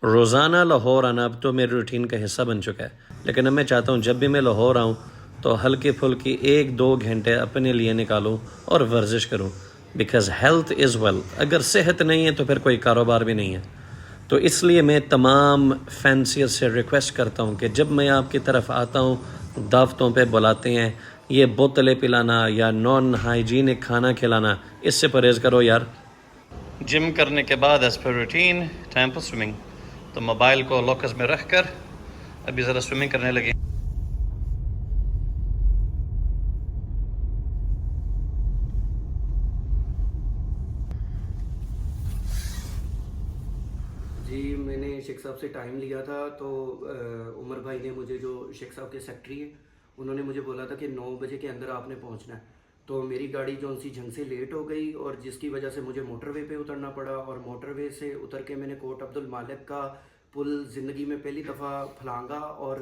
روزانہ لاہور آنا اب تو میری روٹین کا حصہ بن چکا ہے، لیکن اب میں چاہتا ہوں جب بھی میں لاہور آؤں تو ہلکی پھلکی 1-2 گھنٹے اپنے لیے نکالوں اور ورزش کروں، بیکاز ہیلتھ از ویلتھ. اگر صحت نہیں ہے تو پھر کوئی کاروبار بھی نہیں ہے. تو اس لیے میں تمام فینسیئر سے ریکویسٹ کرتا ہوں کہ جب میں آپ کی طرف آتا ہوں، دعوتوں پہ بلاتے ہیں، یہ بوتلیں پلانا یا نان ہائیجینک کھانا کھلانا، اس سے پرہیز کرو یار. جم کرنے کے بعد ایز پر روٹین ٹائم پر سوئمنگ، تو موبائل کو لاکرز میں رکھ کر ابھی ذرا سوئمنگ کرنے لگے. جی میں نے شیخ صاحب سے ٹائم لیا تھا، تو عمر بھائی نے مجھے، جو شیخ صاحب کے سیکٹری ہیں، انہوں نے مجھے بولا تھا کہ 9 بجے کے اندر آپ نے پہنچنا ہے. تو میری گاڑی جو سی جھنگ سے لیٹ ہو گئی، اور جس کی وجہ سے مجھے موٹر وے پہ اترنا پڑا، اور موٹر وے سے اتر کے میں نے کوٹ عبد المالک کا پل زندگی میں پہلی دفعہ پھلانگا، اور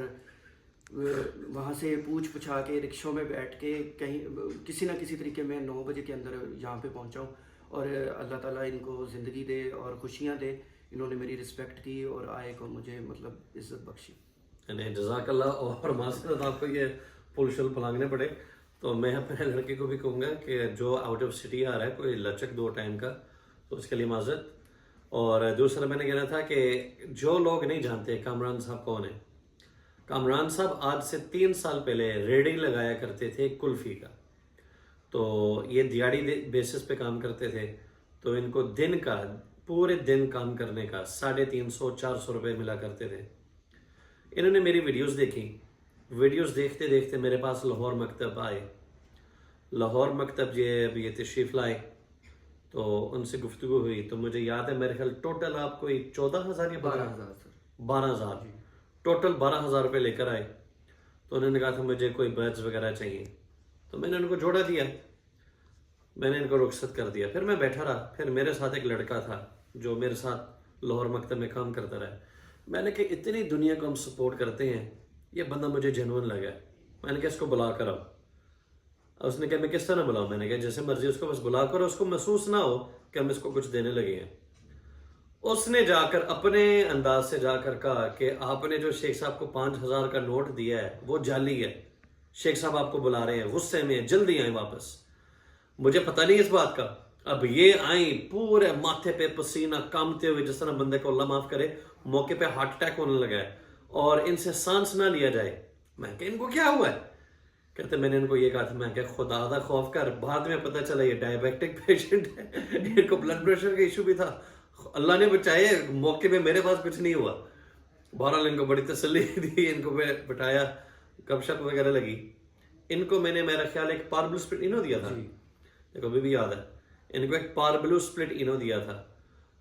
وہاں سے پوچھ پچھا کے رکشوں میں بیٹھ کے کہیں کسی نہ کسی طریقے میں 9 بجے کے اندر یہاں پہ پہنچا ہوں. اور اللہ تعالیٰ ان کو زندگی دے اور خوشیاں دے. انہوں نے میری رسپیکٹ کی اور آئے کو مجھے مطلب عزت بخشی. یعنی جزاک اللہ. اور معذرت آپ کو یہ پل شل پھلانگنے پڑے، تو میں اپنے لڑکے کو بھی کہوں گا کہ جو آؤٹ آف سٹی آ رہا ہے کوئی لچک 2 ٹائم کا، تو اس کے لیے معذرت. اور دوسرا میں نے کہنا تھا کہ جو لوگ نہیں جانتے کامران صاحب کون ہیں، کامران صاحب آج سے 3 سال پہلے ریڈی لگایا کرتے تھے کلفی کا. تو یہ دیہڑی بیسس پہ کام کرتے تھے، تو ان کو دن کا، پورے دن کام کرنے کا 350-400 روپے ملا کرتے تھے. انہوں نے میری ویڈیوز دیکھی، ویڈیوز دیکھتے دیکھتے میرے پاس لاہور مکتب آئے. لاہور مکتب یہ تشریف لائے، تو ان سے گفتگو ہوئی. تو مجھے یاد ہے میرے خیال ٹوٹل آپ کوئی 14,000 یا 12,000 سر. 12,000 ٹوٹل 12,000 روپے لے کر آئے. تو انہوں نے کہا تھا مجھے کوئی بیڈز وغیرہ چاہیے، تو میں نے ان کو جوڑا دیا، میں نے ان کو رخصت کر دیا. پھر میں بیٹھا رہا. پھر میرے ساتھ ایک لڑکا تھا جو میرے ساتھ لاہور مکتب میں کام کرتا رہا. میں نے کہ اتنی دنیا کو ہم سپورٹ کرتے ہیں، یہ بندہ مجھے جینون لگا. میں نے کہا اس کو بلا کر آؤ. اس نے کہا میں کس طرح بلاؤں؟ میں نے کہا جیسے مرضی اس کو بس بلا کر، اس کو محسوس نہ ہو کہ ہم اس کو کچھ دینے لگے ہیں. اس نے جا کر اپنے انداز سے جا کر کہا کہ آپ نے جو شیخ صاحب کو 5,000 کا نوٹ دیا ہے وہ جعلی ہے، شیخ صاحب آپ کو بلا رہے ہیں، غصے میں جلدی آئیں واپس. مجھے پتہ نہیں اس بات کا. اب یہ آئیں پورے ماتھے پہ پسینہ کامتے ہوئے، جس طرح بندے کو اللہ معاف کرے موقع پہ ہارٹ اٹیک ہونے لگا ہے، اور ان سے سانس نہ لیا جائے. میں کہ ان کو کیا ہوا ہے؟ کہتے میں نے ان کو یہ کہا تھا، میں کہ خدا دا خوف کر. بعد میں پتہ چلا یہ ڈائبیٹک پیشنٹ ہے، ان کو بلڈ پریشر کا ایشو بھی تھا. اللہ نے بچائے، موقع پہ میرے پاس کچھ نہیں ہوا. بہرحال ان کو بڑی تسلی دی، ان کو میں بٹایا، گپ شپ وغیرہ لگی. ان کو میں نے میرا خیال ایک پاربل اسپلٹ انو دیا تھا، دیکھو ابھی بھی یاد ہے. ان کو ایک پاربلو اسپلٹ انو دیا تھا.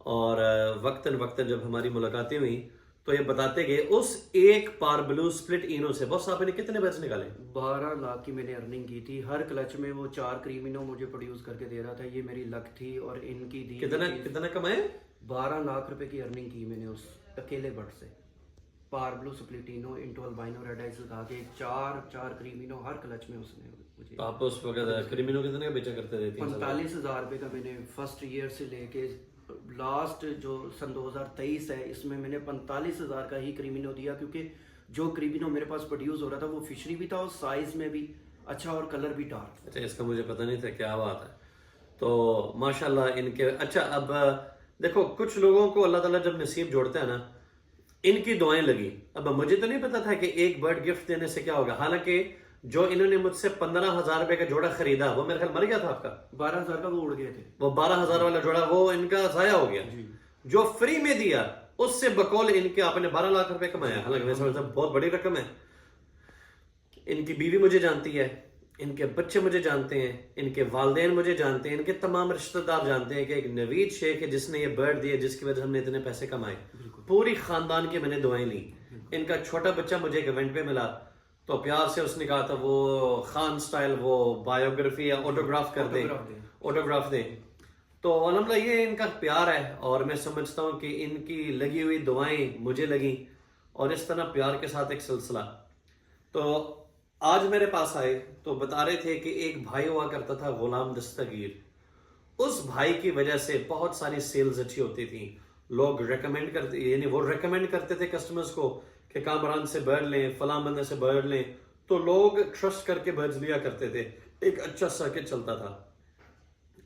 اور وقتاً وقتاً جب ہماری ملاقاتیں ہوئیں تو یہ بتاتے گئے اس ایک پاربلو اسپلٹ انو سے بہت صاحب نے کتنے پیسے نکالے؟ 12 لاکھ کی میں نے ارننگ کی تھی. ہر کلچ میں وہ 4 کریمینو مجھے پروڈیوس کر کے دے رہا تھا. یہ میری لک تھی. اور ان کی دی کتنا کمائے؟ 12 لاکھ روپے کی ارننگ کی میں نے اس اکیلے بٹ سے. پاربلو سپلیٹینو انٹو البائنو ریڈ آئس لگا کے 4 کریمینو ہر کلچ میں اس نے مجھے. آپ اس وقت کریمینو کتنے کا بیچا کرتے تھے؟ 45,000 روپے کا میں نے فرسٹ ایئر سے لے کے لاسٹ جو سن 2023 ہے اس میں نے 45,000 کا ہی کریمینو دیا، کیونکہ جو کریمینو میرے پاس پروڈیوس ہو رہا تھا وہ فشری بھی تھا اور سائز میں بھی اچھا اور کلر بھی ڈارک. اچھا، اس کا مجھے پتہ نہیں تھا، کیا بات ہے. تو ماشاءاللہ ان کے اچھا. اب دیکھو کچھ لوگوں کو اللہ تعالیٰ جب نصیب جوڑتا ہے نا، ان کی دعائیں لگی. اب مجھے تو نہیں پتا تھا کہ ایک برڈ گفٹ دینے سے کیا ہوگا. حالانکہ جو انہوں نے مجھ سے 15,000 روپے کا جوڑا خریدا وہ میرے خیال مر گیا تھا. آپ کا 12,000 کا وہ اڑ گئے تھے. وہ 12,000 والا جوڑا وہ ان کا ضائع ہو گیا. جو فری میں دیا اس سے بقول ان کے آپ نے 12 لاکھ روپے کمایا. حالانکہ میں سمجھتا ہوں بہت بڑی رقم ہے. ان کی بیوی مجھے جانتی ہے، ان کے بچے مجھے جانتے ہیں، ان کے والدین مجھے جانتے ہیں، ان کے تمام رشتہ دار جانتے ہیں کہ ایک نوید شیخ ہے جس نے یہ برڈ دیا، جس کی وجہ سے ہم نے اتنے پیسے کمائے. پوری خاندان کی میں نے دعائیں لی. ان کا چھوٹا بچہ مجھے ایک ایونٹ پہ ملا تو پیار سے اس نے کہا تھا وہ خان سٹائل وہ بایوگرافی یا آٹوگراف کر دیں، آٹوگراف دیں. تو الحمدللہ یہ ان کا پیار ہے، اور میں سمجھتا ہوں کہ ان کی لگی ہوئی دعائیں مجھے لگیں، اور اس طرح پیار کے ساتھ ایک سلسلہ. تو آج میرے پاس آئے تو بتا رہے تھے کہ ایک بھائی ہوا کرتا تھا غلام دستگیر. اس بھائی کی وجہ سے بہت ساری سیلز اچھی ہوتی تھیں، لوگ ریکمینڈ کرتے، یعنی وہ ریکمینڈ کرتے تھے کسٹمرز کو کہ کامران سے برڈ لیں، فلاں بندے سے برڈ لیں، تو لوگ ٹرسٹ کر کے برڈز لیا کرتے تھے، ایک اچھا سرکٹ چلتا تھا۔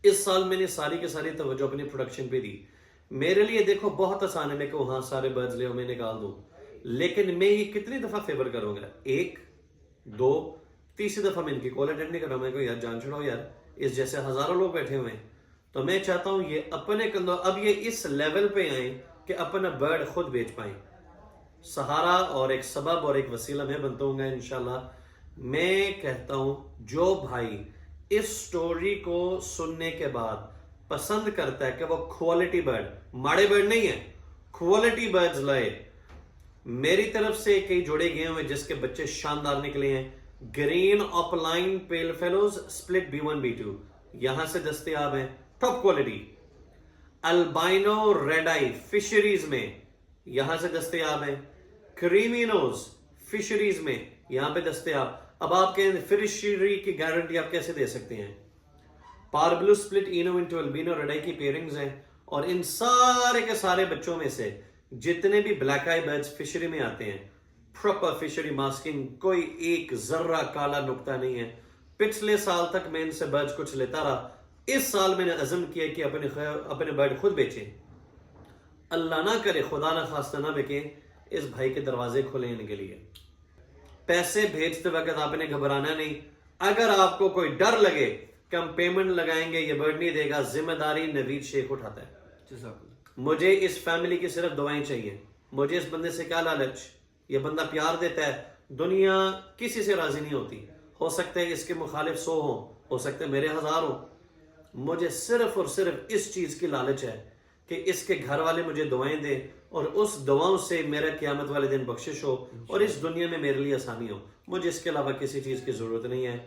اس سال میں نے ساری کی ساری توجہ اپنی پروڈکشن پہ دی۔ میرے لیے دیکھو بہت آسان ہے، میں کہ ہاں سارے برڈز لے میں نکال دوں، لیکن میں یہ کتنی دفعہ فیور کروں گا؟ 1 2 تیسری دفعہ میں ان کی کال اٹینڈ نہیں کر رہا، میں کو یار جان چھوڑو یار، اس جیسے ہزاروں لوگ بیٹھے ہوئے ہیں۔ تو میں چاہتا ہوں یہ اپنے کندھوں، اب یہ اس لیول پہ آئیں کہ اپنا برڈ خود بیچ پائیں۔ سہارا اور ایک سبب اور ایک وسیلہ میں بنتا ہوں گا انشاءاللہ۔ میں کہتا ہوں جو بھائی اس سٹوری کو سننے کے بعد پسند کرتا ہے کہ وہ کوالٹی برڈ، ماڑے برڈ نہیں ہے، کوالٹی برڈز لائے، میری طرف سے کئی جوڑے گئے ہوئے جس کے بچے شاندار نکلے ہیں۔ Green opaline pale fallows B1 B2 یہاں سے دستیاب ہیں، top quality. Albino red eye Fischers میں یہاں سے دستیاب ہیں۔ کریمینوز فشریز میں یہاں پہ دستیاب۔ اب آپ کے فشری کی گارنٹی آپ کیسے دے سکتے ہیں؟ پاربلو سپلٹ اینو انٹو البینو ریڈ آئی کی پیئرنگز ہیں، اور ان سارے کے سارے بچوں میں سے جتنے بھی بلیک آئی برڈز فشری میں آتے ہیں، پراپر فشری ماسکنگ، کوئی ایک ذرہ کالا نقطہ نہیں ہے۔ پچھلے سال تک میں ان سے برڈز کچھ لیتا رہا، اس سال میں نے عزم کیا کہ اپنے برڈ خود بیچیں۔ اللہ نہ کرے، خدا نہ خواستہ نہ بکیں، اس بھائی کے دروازے کھلیں ان کے لیے۔ پیسے بھیجتے وقت آپ نے گھبرانا نہیں۔ اگر آپ کو کوئی ڈر لگے کہ ہم پیمنٹ لگائیں گے یہ برڈ نہیں دے گا، ذمہ داری نوید شیخ اٹھاتا ہے۔ مجھے اس فیملی کی صرف دعائیں چاہیے، مجھے اس بندے سے کیا لالچ؟ یہ بندہ پیار دیتا ہے، دنیا کسی سے راضی نہیں ہوتی، ہو سکتا ہے اس کے مخالف 100 ہوں، ہو سکتا ہے میرے 1000 ہوں، مجھے صرف اور صرف اس چیز کی لالچ ہے کہ اس کے گھر والے مجھے دعائیں دیں، اور اس دعاؤں سے میرا قیامت والے دن بخشش ہو اور اس دنیا میں میرے لیے آسانی ہو۔ مجھے اس کے علاوہ کسی چیز کی ضرورت نہیں ہے۔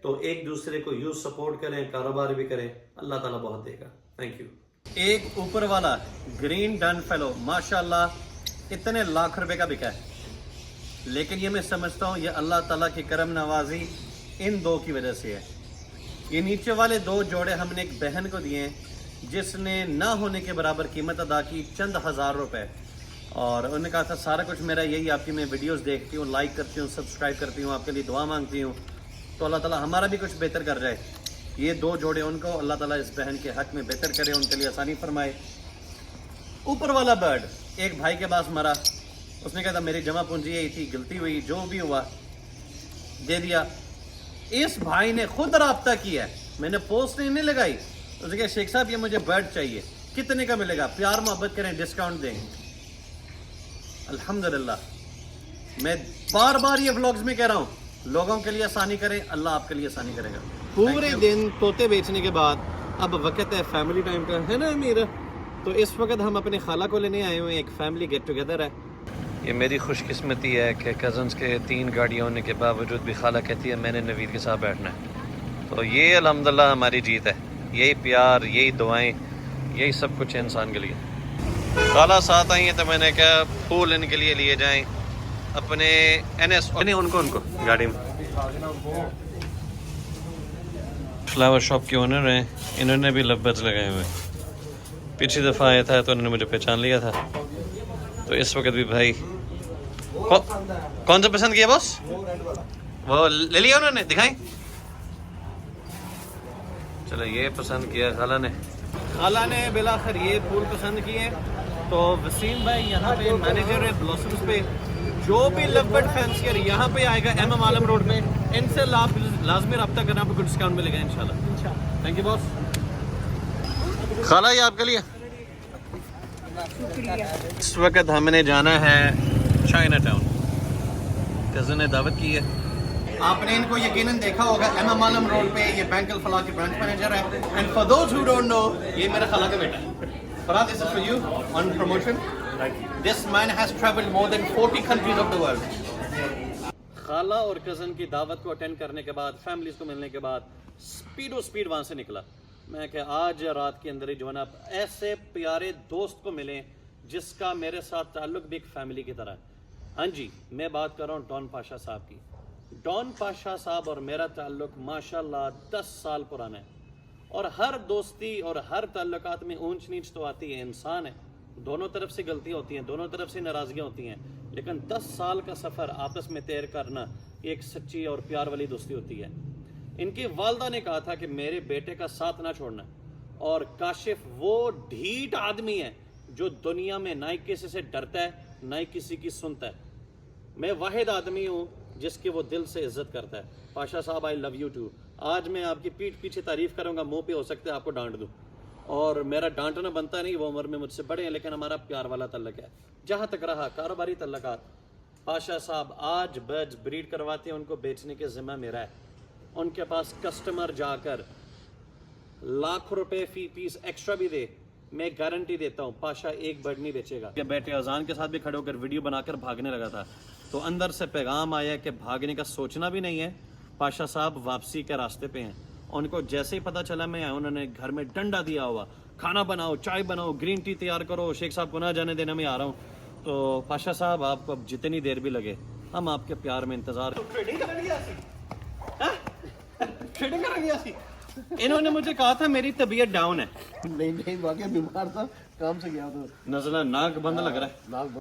تو ایک دوسرے کو یوں سپورٹ کریں، کاروبار بھی کریں، اللہ تعالیٰ بہت دے گا۔ Thank you. ایک اوپر والا گرین ڈن فیلو ماشاءاللہ اتنے لاکھ روپے کا بکا ہے، لیکن یہ میں سمجھتا ہوں یہ اللہ تعالیٰ کی کرم نوازی ان دو کی وجہ سے ہے۔ یہ نیچے والے 2 جوڑے ہم نے ایک بہن کو دیے ہیں جس نے نہ ہونے کے برابر قیمت ادا کی، چند ہزار روپے، اور انہوں نے کہا تھا سارا کچھ میرا یہی، آپ کی میں ویڈیوز دیکھتی ہوں، لائک کرتی ہوں، سبسکرائب کرتی ہوں، آپ کے لیے دعا مانگتی ہوں، تو اللہ تعالیٰ ہمارا بھی کچھ بہتر کر جائے۔ یہ 2 جوڑے ان کو اللہ تعالیٰ اس بہن کے حق میں بہتر کرے، ان کے لیے آسانی فرمائے۔ اوپر والا برڈ ایک بھائی کے پاس مرا، اس نے کہا تھا میری جمع پونجی یہی تھی، غلطی ہوئی، جو بھی ہوا دے دیا۔ اس بھائی نے خود رابطہ کیا ہے، میں نے پوسٹ نہیں لگائی، اس نے کہا شیخ صاحب یہ مجھے برڈ چاہیے، کتنے کا ملے گا؟ پیار محبت کریں، ڈسکاؤنٹ دیں۔ الحمدللہ میں بار بار یہ ولاگز میں کہہ رہا ہوں، لوگوں کے لیے آسانی کریں، اللہ آپ کے لیے آسانی کرے گا۔ پورے دن طوطے بیچنے کے بعد اب وقت ہے فیملی ٹائم کا، ہے نا امیر؟ تو اس وقت ہم اپنے خالہ کو لینے آئے ہوئے ہیں، ایک فیملی گیٹ ٹوگیدر ہے۔ یہ میری خوش قسمتی ہے کہ کزنس کے 3 گاڑیاں ہونے کے باوجود بھی خالہ کہتی ہے میں نے نوید کے ساتھ بیٹھنا ہے۔ تو یہ الحمدللہ ہماری جیت ہے، یہی پیار، یہی دعائیں، یہی سب کچھ ہے انسان کے لیے۔ خالہ ساتھ آئی ہیں تو میں نے کہا پھول ان کے لیے لیے جائیں اپنے NS ان کو گاڑی میں۔ فلاور شاپ کے اونر ہیں، انہوں نے بھی لو برڈز لگائے ہوئے، پچھلی دفعہ آیا تھا تو انہوں نے مجھے پہچان لیا تھا، تو اس وقت بھی بھائی کون سا پسند کیا باس؟ وہ لے لیا انہوں نے، دکھائیں۔ چلو یہ پسند کیا خالہ نے بالآخر یہ پھول پسند کیے۔ تو وسیم بھائی یہاں پہ مینیجر ہے بلاسمز پہ، جو بھی لو برڈ فینسیئر یہاں پہ آئے گا MM عالم روڈ پہ، ان سے لازمی رابطہ کرنا، آپ کو ڈسکاؤنٹ ملے گا انشاءاللہ۔ تھینک یو باس۔ خالہ یہ آپ کے لیے۔ اس وقت ہم نے جانا ہے چائنا ٹاؤن، کزن نے دعوت کی ہے۔ آپ نے ان کو یقیناً دیکھا ہوگا MM عالم روڈ پہ، یہ بینک الفلاح کے برانچ مینیجر ہے۔ And for those who don't know, یہ میرا خالہ کا بیٹا ہے۔ Farhan, this is for you on promotion. This man has traveled more than 40 countries of the world. خالہ اور کزن کی دعوت کو اٹینڈ کرنے کے بعد، فیملیز کو ملنے کے بعد سپیڈ وہاں سے نکلا۔ میں کہ آج رات کے اندر ہی جو ہے نا ایسے پیارے دوست کو ملیں جس کا میرے ساتھ تعلق بھی ایک فیملی کی طرح ہے۔ ہاں جی، میں بات کر رہا ہوں ڈان پاشا صاحب کی۔ ڈان پاشا صاحب اور میرا تعلق ماشاءاللہ 10 سال پرانا ہے، اور ہر دوستی اور ہر تعلقات میں اونچ نیچ تو آتی ہے، انسان ہے، دونوں طرف سے غلطیاں ہوتی ہیں, دونوں طرف سے ناراضگیاں ہوتی ہیں, لیکن 10 سال کا سفر آپس میں طے کرنا یہ ایک سچی اور پیار والی دوستی ہوتی ہے. ان کی والدہ نے کہا تھا کہ میرے بیٹے کا ساتھ نہ چھوڑنا, اور کاشف وہ ڈھیٹ آدمی ہے جو دنیا میں نہ ہی کسی سے ڈرتا ہے نہ ہی کسی کی سنتا ہے. میں واحد آدمی ہوں جس کی وہ دل سے عزت کرتا ہے. پاشا صاحب آئی لو یو ٹو. آج میں آپ کی پیٹھ پیچھے تعریف کروں گا, منہ پہ ہو سکتا ہے آپ کو ڈانٹ دوں, اور میرا ڈانٹنا بنتا نہیں, وہ عمر میں مجھ سے بڑے ہیں, لیکن ہمارا پیار والا تعلق ہے. جہاں تک رہا کاروباری تعلقات, پاشا صاحب آج برڈز بریڈ کرواتے ہیں, ان کو بیچنے کے ذمہ میرا ہے. ان کے پاس کسٹمر جا کر لاکھ روپے فی پیس ایکسٹرا بھی دے, میں گارنٹی دیتا ہوں پاشا ایک برڈ نہیں بیچے گا. کہ بیٹے اذان کے ساتھ بھی کھڑے ہو کر ویڈیو بنا کر بھاگنے لگا تھا, تو اندر سے پیغام آیا کہ بھاگنے کا سوچنا بھی نہیں ہے, پاشا صاحب واپسی کے راستے پہ ہیں. ان کو جیسے ہی پتہ چلا میں آیا, انہوں نے گھر میں ڈنڈا دیا ہوا, کھانا بناؤ, چائے بناؤ, گرین ٹی تیار کرو, شیخ صاحب کو نہ جانے دینا, میں آ رہا ہوں. تو پاشا صاحب آپ کو اب جتنی دیر بھی لگے ہم آپ کے پیار میں انتظار. ٹریڈنگ کر گیا سی. انہوں نے مجھے کہا تھا میری طبیعت ڈاؤن ہے. نہیں واقعی بیمار تھا, کام سے گیا تھا, نزلہ ناک بند لگ رہا ہے. ناک